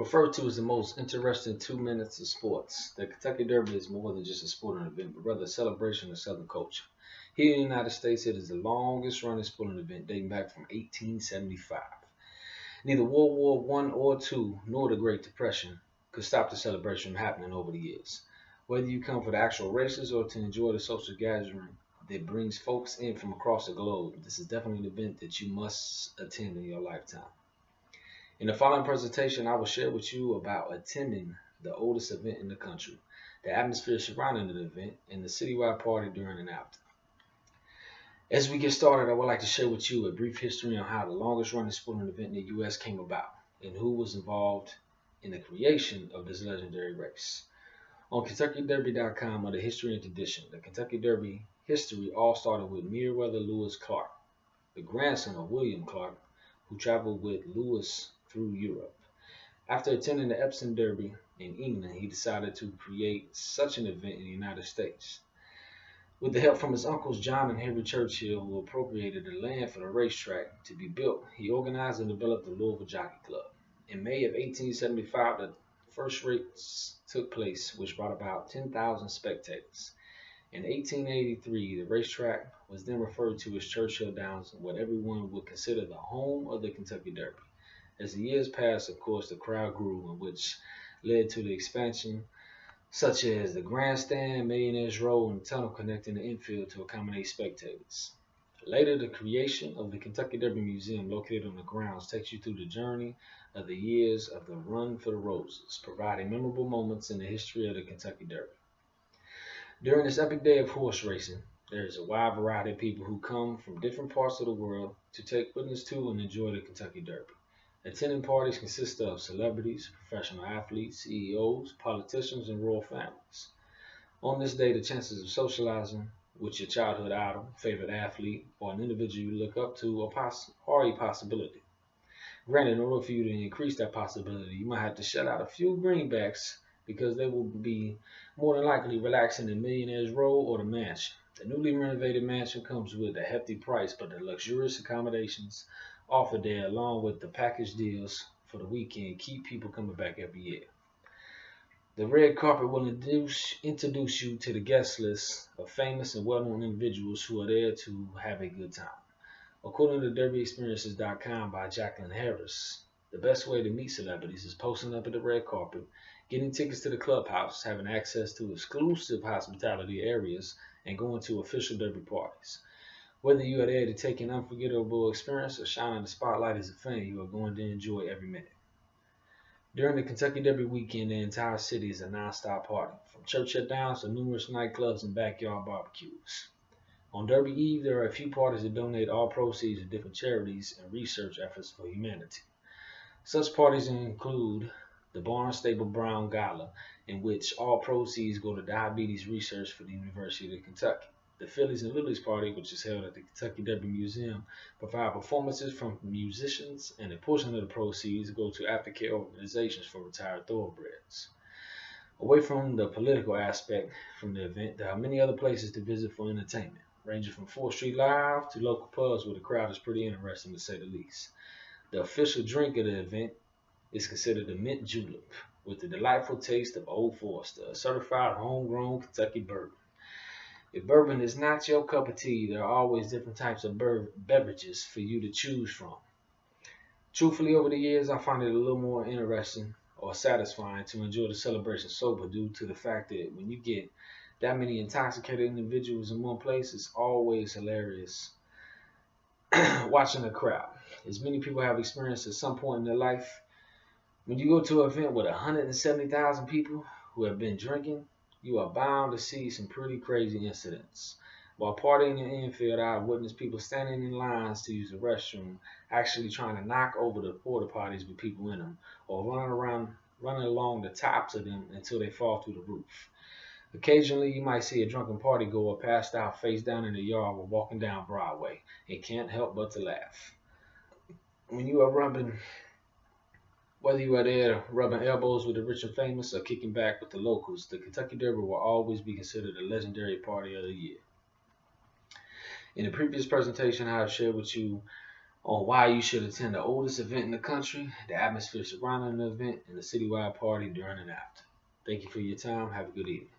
Referred to as the most interesting 2 minutes of sports, the Kentucky Derby is more than just a sporting event, but rather a celebration of Southern culture. Here in the United States, it is the longest running sporting event dating back from 1875. Neither World War I or II nor the Great Depression could stop the celebration from happening over the years. Whether you come for the actual races or to enjoy the social gathering that brings folks in from across the globe, this is definitely an event that you must attend in your lifetime. In the following presentation, I will share with you about attending the oldest event in the country, the atmosphere surrounding the event, and the citywide party during and after. As we get started, I would like to share with you a brief history on how the longest running sporting event in the U.S. came about and who was involved in the creation of this legendary race. On KentuckyDerby.com are the history and tradition. The Kentucky Derby history all started with Meriwether Lewis Clark, the grandson of William Clark, who traveled with Lewis through Europe. After attending the Epsom Derby in England, he decided to create such an event in the United States. With the help from his uncles John and Henry Churchill, who appropriated the land for the racetrack to be built, he organized and developed the Louisville Jockey Club. In May of 1875, the first race took place, which brought about 10,000 spectators. In 1883, the racetrack was then referred to as Churchill Downs, what everyone would consider the home of the Kentucky Derby. As the years passed, of course, the crowd grew, which led to the expansion, such as the grandstand, Millionaires Row, and the tunnel connecting the infield to accommodate spectators. Later, the creation of the Kentucky Derby Museum, located on the grounds, takes you through the journey of the years of the Run for the Roses, providing memorable moments in the history of the Kentucky Derby. During this epic day of horse racing, there is a wide variety of people who come from different parts of the world to take witness to and enjoy the Kentucky Derby. Attending parties consist of celebrities, professional athletes, CEOs, politicians, and royal families. On this day, the chances of socializing with your childhood idol, favorite athlete, or an individual you look up to are a possibility. Granted, in order for you to increase that possibility, you might have to shut out a few greenbacks because they will be more than likely relaxing in Millionaires Row or the mansion. The newly renovated mansion comes with a hefty price, but the luxurious accommodations offered there, along with the package deals for the weekend, keep people coming back every year. The red carpet will introduce you to the guest list of famous and well-known individuals who are there to have a good time. According to DerbyExperiences.com by Jacqueline Harris, the best way to meet celebrities is posting up at the red carpet, getting tickets to the clubhouse, having access to exclusive hospitality areas, and going to official Derby parties. Whether you are there to take an unforgettable experience or shine in the spotlight as a fan, you are going to enjoy every minute. During the Kentucky Derby weekend, the entire city is a non-stop party, from Churchill Downs to numerous nightclubs and backyard barbecues. On Derby Eve, there are a few parties that donate all proceeds to different charities and research efforts for humanity. Such parties include the Barnstable Brown Gala, in which all proceeds go to diabetes research for the University of Kentucky. The Phillies and Lilies Party, which is held at the Kentucky Derby Museum, provide performances from musicians, and a portion of the proceeds go to aftercare organizations for retired thoroughbreds. Away from the political aspect from the event, there are many other places to visit for entertainment, ranging from 4th Street Live to local pubs where the crowd is pretty interesting to say the least. The official drink of the event is considered the Mint Julep, with the delightful taste of Old Forester, a certified homegrown Kentucky bourbon. If bourbon is not your cup of tea, there are always different types of beverages for you to choose from. Truthfully, over the years, I find it a little more interesting or satisfying to enjoy the celebration sober due to the fact that when you get that many intoxicated individuals in one place, it's always hilarious watching the crowd. As many people have experienced at some point in their life, when you go to an event with 170,000 people who have been drinking, you are bound to see some pretty crazy incidents. While partying in the infield, I have witnessed people standing in lines to use the restroom, actually trying to knock over the porta potties with people in them, or running along the tops of them until they fall through the roof. Occasionally, you might see a drunken partygoer passed out face down in the yard while walking down Broadway, and can't help but to laugh. Whether you are there rubbing elbows with the rich and famous or kicking back with the locals, the Kentucky Derby will always be considered a legendary party of the year. In the previous presentation, I have shared with you on why you should attend the oldest event in the country, the atmosphere surrounding the event, and the citywide party during and after. Thank you for your time. Have a good evening.